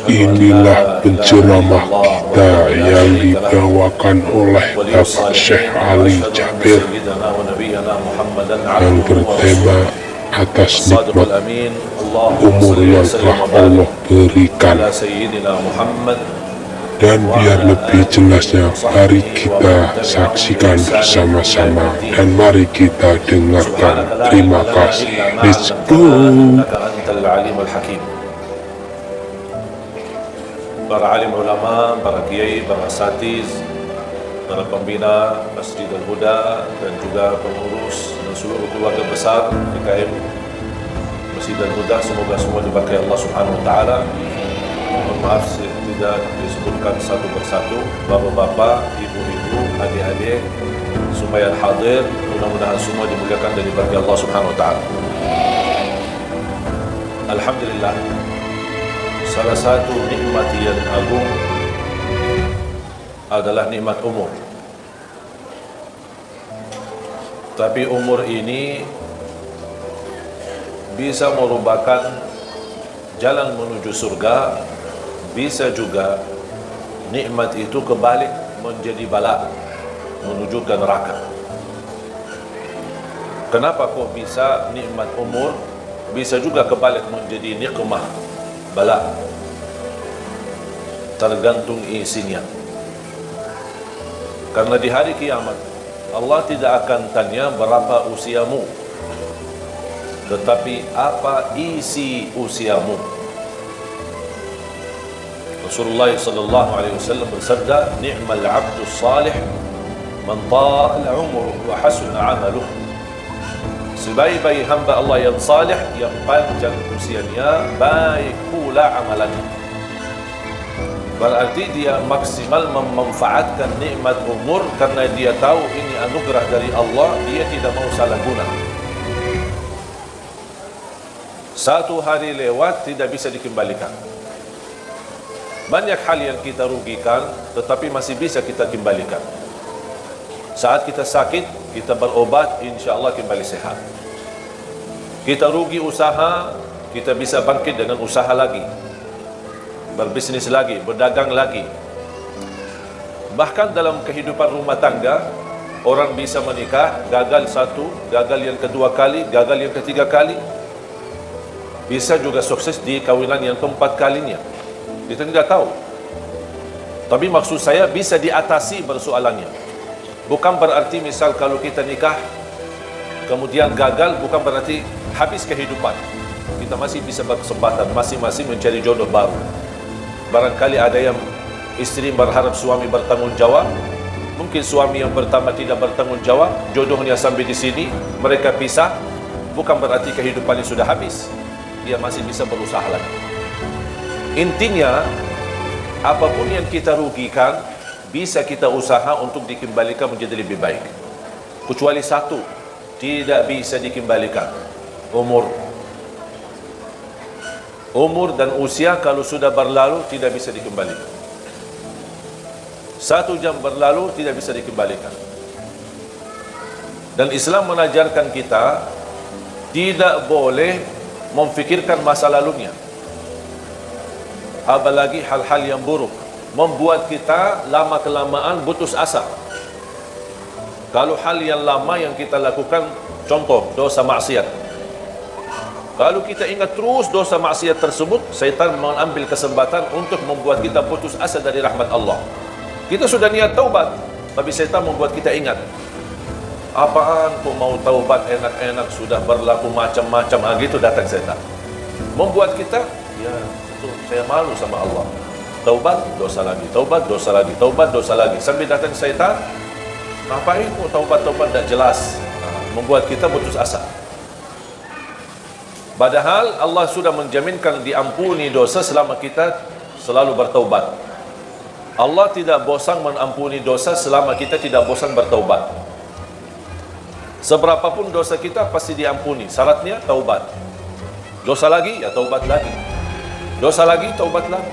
Inilah penceramah kita yang dibawakan oleh Bapak Syekh Ali Jabir yang bertema atas nikmat umur yang telah Allah berikan. Dan biar lebih jelasnya, mari kita saksikan bersama-sama dan mari kita dengarkan. Terima kasih. Let's go. Para alim ulama, para kiai, para asatiz, para pembina Masjid Al-Huda dan juga pengurus dan seluruh keluarga besar DKM Masjid Al-Huda, semoga semua diberkahi Allah Subhanahu wa taala. Mohon maaf tidak disebutkan satu persatu, bapak-bapak, ibu-ibu, adik-adik, semua yang hadir, mudah-mudahan semua dimuliakan dan diberkahi Allah Subhanahu wa taala. Alhamdulillah, salah satu nikmat yang agung adalah nikmat umur. Tapi umur ini bisa merupakan jalan menuju surga, bisa juga nikmat itu kebalik menjadi bala, menuju ke neraka. Kenapa kok bisa nikmat umur bisa juga kebalik menjadi nikmah, bala? Tergantung isinya. Karena di hari kiamat Allah tidak akan tanya berapa usiamu, tetapi apa isi usiamu. Rasulullah sallallahu alaihi wasallam bersabda, "Ni'mal 'abdus salih man ta'ala 'umruhu wa hasuna 'amaluhu." Sebaik-baik hamba Allah yang salih, yang panjang usianya, baik pula amalannya. Berarti dia maksimal memanfaatkan nikmat umur karena dia tahu ini anugerah dari Allah, dia tidak mau salah guna. Satu hari lewat tidak bisa dikembalikan. Banyak hal yang kita rugikan tetapi masih bisa kita kembalikan. Saat kita sakit, kita berobat, insya Allah kembali sehat. Kita rugi usaha, kita bisa bangkit dengan usaha lagi, berbisnis lagi, berdagang lagi. Bahkan dalam kehidupan rumah tangga, orang bisa menikah, gagal satu, gagal yang kedua kali, gagal yang ketiga kali, bisa juga sukses di kawinan yang keempat kalinya. Kita tidak tahu. Tapi maksud saya bisa diatasi persoalannya. Bukan berarti misal kalau kita nikah kemudian gagal, bukan berarti habis kehidupan. Kita masih bisa berkesempatan masing-masing mencari jodoh baru. Barangkali ada yang istri berharap suami bertanggung jawab, mungkin suami yang pertama tidak bertanggung jawab, jodohnya sampai di sini, mereka pisah, bukan berarti kehidupannya sudah habis. Dia masih bisa berusaha lagi. Intinya, apapun yang kita rugikan, bisa kita usaha untuk dikembalikan menjadi lebih baik. Kecuali satu, tidak bisa dikembalikan, umur. Umur dan usia kalau sudah berlalu tidak bisa dikembalikan. 1 jam berlalu tidak bisa dikembalikan. Dan Islam mengajarkan kita tidak boleh memfikirkan masa lalunya, apalagi hal-hal yang buruk, membuat kita lama-kelamaan putus asa. Kalau hal yang lama yang kita lakukan, contoh dosa maksiat, kalau kita ingat terus dosa maksiat tersebut, syaitan mengambil kesempatan untuk membuat kita putus asa dari rahmat Allah. Kita sudah niat taubat, tapi syaitan membuat kita ingat, apaan kok mau taubat enak-enak, sudah berlaku macam-macam, gitu datang syaitan, membuat kita, ya itu saya malu sama Allah. Taubat, dosa lagi, taubat, dosa lagi, taubat, dosa lagi, sampai datang syaitan, ngapain kok taubat-taubat tidak jelas, membuat kita putus asa. Padahal Allah sudah menjaminkan diampuni dosa selama kita selalu bertaubat. Allah tidak bosan mengampuni dosa selama kita tidak bosan bertaubat. Seberapapun dosa kita pasti diampuni, syaratnya taubat. Dosa lagi, ya taubat lagi. Dosa lagi, taubat lagi.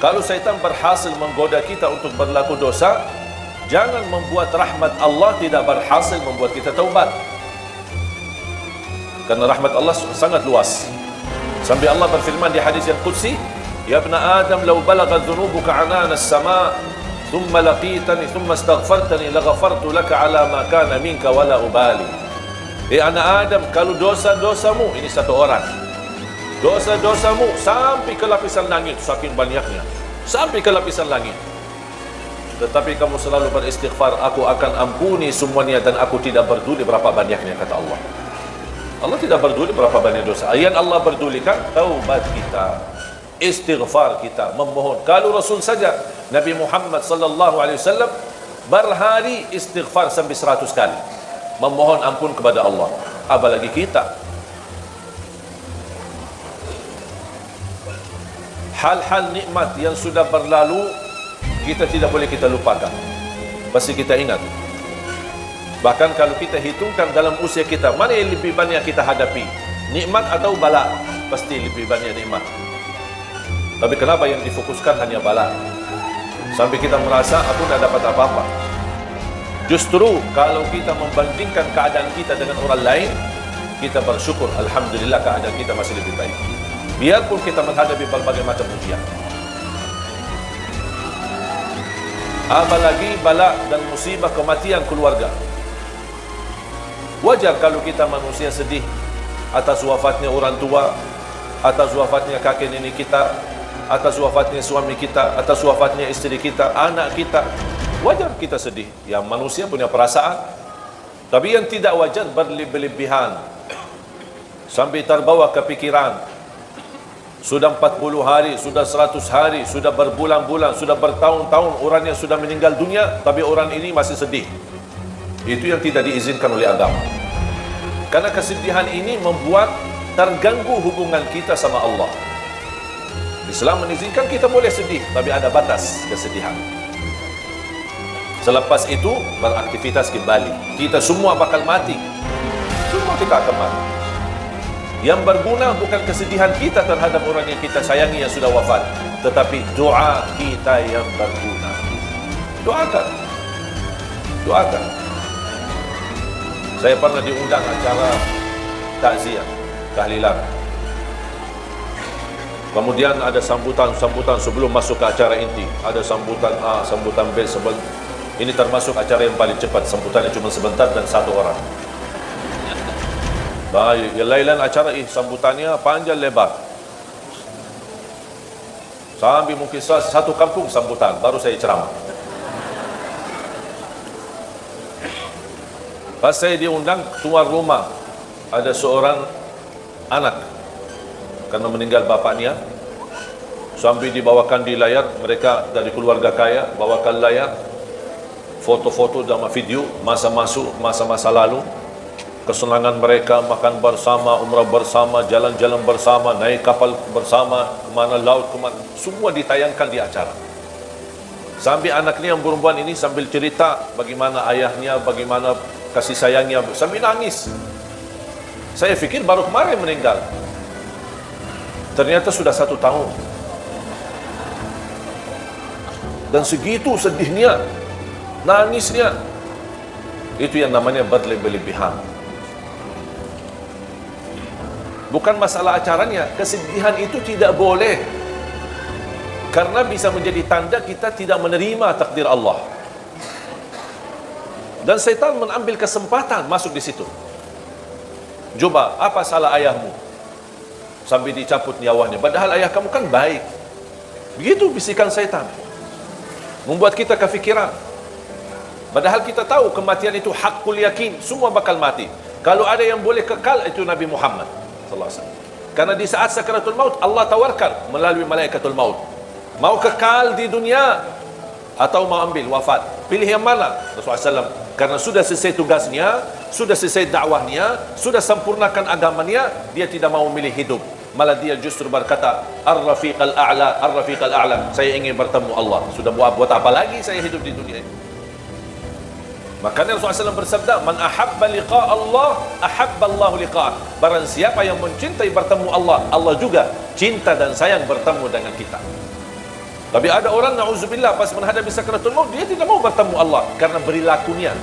Kalau syaitan berhasil menggoda kita untuk berlaku dosa, jangan membuat rahmat Allah tidak berhasil membuat kita taubat. Karena rahmat Allah sangat luas. Sampai Allah berfirman di hadis yang qudsi, "Ya ibn Adam, law balaghat dhunubuka 'anana as-sama' thumma laqitani thumma astaghfartani laghafartu laka 'ala ma kana minka wala ubali." Anak Adam, kalau dosa-dosamu, ini satu orang, dosa-dosamu sampai ke lapisan langit, saking banyaknya, sampai ke lapisan langit, tetapi kamu selalu beristighfar, aku akan ampuni semuanya dan aku tidak peduli berapa banyaknya, kata Allah. Allah tidak peduli berapa banyak dosa. Yang Allah pedulikan taubat kita, istighfar kita, memohon. Kalau Rasul saja, Nabi Muhammad sallallahu alaihi wasallam berhari istighfar sampai 100 kali, memohon ampun kepada Allah. Apalagi kita. Hal-hal nikmat yang sudah berlalu kita tidak boleh kita lupakan, pasti kita ingat. Bahkan kalau kita hitungkan dalam usia kita, mana yang lebih banyak kita hadapi, nikmat atau bala? Pasti lebih banyak nikmat. Tapi kenapa yang difokuskan hanya bala? Sampai kita merasa aku tidak dapat apa-apa. Justru kalau kita membandingkan keadaan kita dengan orang lain, kita bersyukur, alhamdulillah keadaan kita masih lebih baik. Biarpun kita menghadapi berbagai macam ujian. Apalagi bala dan musibah kematian keluarga. Wajar kalau kita manusia sedih atas wafatnya orang tua, atas wafatnya kakek nenek kita, atas wafatnya suami kita, atas wafatnya istri kita, anak kita. Wajar kita sedih. Yang manusia punya perasaan. Tapi yang tidak wajar berlebihan, sampai terbawa kepikiran. Sudah 40 hari, sudah 100 hari, sudah berbulan-bulan, sudah bertahun-tahun orangnya sudah meninggal dunia, tapi orang ini masih sedih. Itu yang tidak diizinkan oleh agama. Karena kesedihan ini membuat terganggu hubungan kita sama Allah. Islam mengizinkan kita boleh sedih, tapi ada batas kesedihan. Selepas itu beraktivitas kembali. Kita semua bakal mati. Semua kita akan mati. Yang berguna bukan kesedihan kita terhadap orang yang kita sayangi yang sudah wafat, tetapi doa kita yang berguna. Doakan. Doakan. Saya pernah diundang acara takziah, tahlilan. Kemudian ada sambutan sebelum masuk ke acara inti. Ada sambutan A, sambutan B, ini termasuk acara yang paling cepat. Sambutannya cuma sebentar dan satu orang. Baik, yang lain acara sambutannya panjang lebar. Sampai mungkin satu kampung sambutan, baru saya ceramah. Pas saya diundang tuan rumah, ada seorang anak karena meninggal bapaknya, sampai dibawakan di layar, mereka dari keluarga kaya bawakan layar foto-foto dan video masa-masa lalu, kesenangan mereka, makan bersama, umrah bersama, jalan-jalan bersama, naik kapal bersama, kemana laut, kemana, semua ditayangkan di acara. Sampai anaknya yang perempuan ini sambil cerita bagaimana ayahnya, bagaimana kasih sayangnya, sambil nangis. Saya fikir baru kemarin meninggal, ternyata sudah 1 tahun. Dan segitu sedihnya, nangisnya. Itu yang namanya berlebihan. Bukan masalah acaranya, kesedihan itu tidak boleh, karena bisa menjadi tanda kita tidak menerima takdir Allah. Dan syaitan mengambil kesempatan masuk di situ. Coba, apa salah ayahmu sampai dicabut nyawanya, padahal ayah kamu kan baik? Begitu bisikan syaitan, membuat kita kefikiran. Padahal kita tahu kematian itu hakul yakin, semua bakal mati. Kalau ada yang boleh kekal, itu Nabi Muhammad sallallahu alaihi wasallam. Karena di saat sakaratul maut, Allah tawarkan melalui malaikatul maut, mau kekal di dunia atau mau ambil wafat, pilih yang mana? Rasulullah SAW, karena sudah selesai tugasnya, sudah selesai dakwahnya, sudah sempurnakan agamanya, dia tidak mau memilih hidup, malah dia justru berkata, ar-rafiqal a'la, ar-rafiqal a'la, saya ingin bertemu Allah. Sudah buat apa lagi saya hidup di dunia ini? Makanya Rasulullah SAW bersabda, man ahabba liqa Allah, ahabba Allah liqa. Barang siapa yang mencintai bertemu Allah, Allah juga cinta dan sayang bertemu dengan kita. Tapi ada orang, na'udzubillah, pas menghadapi sakaratul maut, dia tidak mau bertemu Allah karena perilakunya.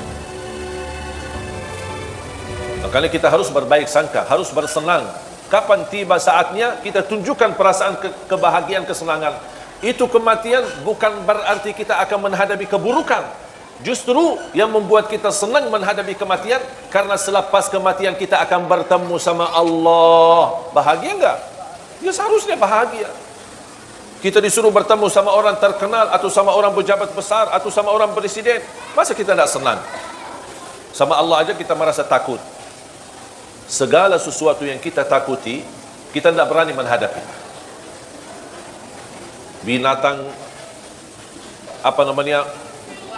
Makanya kita harus berbaik sangka, harus bersenang Kapan tiba saatnya, kita tunjukkan perasaan kebahagiaan, kesenangan. Itu kematian bukan berarti kita akan menghadapi keburukan. Justru yang membuat kita senang menghadapi kematian, karena selepas kematian kita akan bertemu sama Allah. Bahagia enggak? Ya seharusnya bahagia. Kita disuruh bertemu sama orang terkenal, atau sama orang pejabat besar, atau sama orang presiden. Masa kita tidak senang? Sama Allah aja kita merasa takut. Segala sesuatu yang kita takuti, kita tidak berani menghadapi. Binatang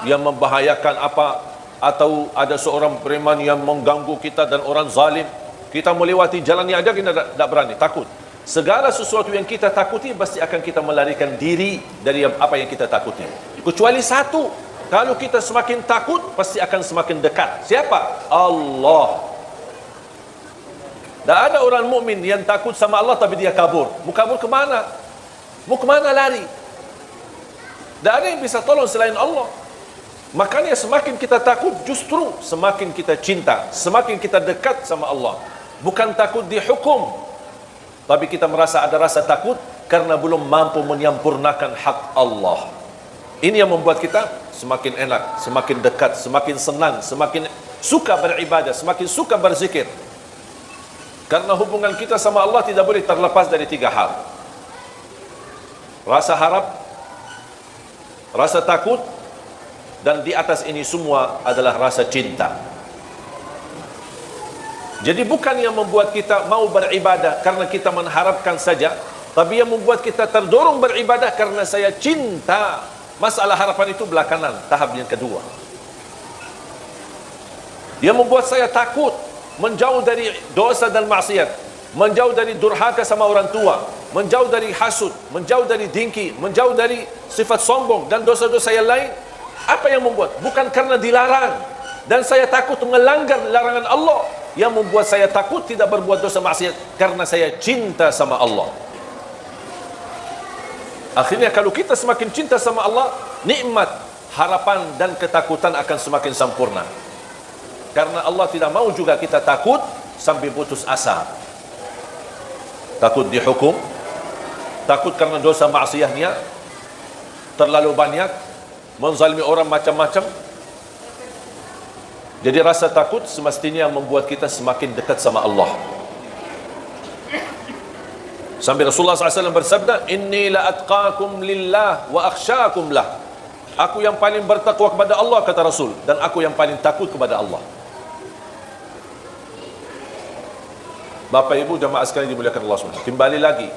yang membahayakan atau ada seorang preman yang mengganggu kita dan orang zalim, kita melewati jalannya aja kita tidak berani, takut. Segala sesuatu yang kita takuti pasti akan kita melarikan diri dari apa yang kita takuti. Kecuali satu, kalau kita semakin takut pasti akan semakin dekat. Siapa? Allah. Tak ada orang mukmin yang takut sama Allah tapi dia kabur. Mau kabur ke mana? Mau ke mana lari? Tak ada yang bisa tolong selain Allah. Makanya semakin kita takut, justru semakin kita cinta, semakin kita dekat sama Allah. Bukan takut dihukum, tapi kita merasa ada rasa takut karena belum mampu menyempurnakan hak Allah. Ini yang membuat kita semakin enak, semakin dekat, semakin senang, semakin suka beribadah, semakin suka berzikir. Karena hubungan kita sama Allah tidak boleh terlepas dari 3 hal. Rasa harap, rasa takut, dan di atas ini semua adalah rasa cinta. Jadi bukan yang membuat kita mau beribadah karena kita mengharapkan saja, tapi yang membuat kita terdorong beribadah karena saya cinta. Masalah harapan itu belakangan, tahap yang kedua. Yang membuat saya takut, menjauh dari dosa dan maksiat, menjauh dari durhaka sama orang tua, menjauh dari hasud, menjauh dari dengki, menjauh dari sifat sombong dan dosa-dosa yang lain. Apa yang membuat? Bukan karena dilarang dan saya takut melanggar larangan Allah. Yang membuat saya takut tidak berbuat dosa maksiat karena saya cinta sama Allah. Akhirnya kalau kita semakin cinta sama Allah, nikmat, harapan dan ketakutan akan semakin sempurna. Karena Allah tidak mau juga kita takut sampai putus asa. Takut dihukum, takut karena dosa maksiatnya terlalu banyak, menzalimi orang macam-macam. Jadi rasa takut semestinya membuat kita semakin dekat sama Allah. Sampai Rasulullah SAW bersabda, Inni la atqakum lillah wa akhsyakum lah. Aku yang paling bertakwa kepada Allah, kata Rasul, dan aku yang paling takut kepada Allah. Bapak Ibu jamaah sekalian dimuliakan Allah SWT, kembali lagi,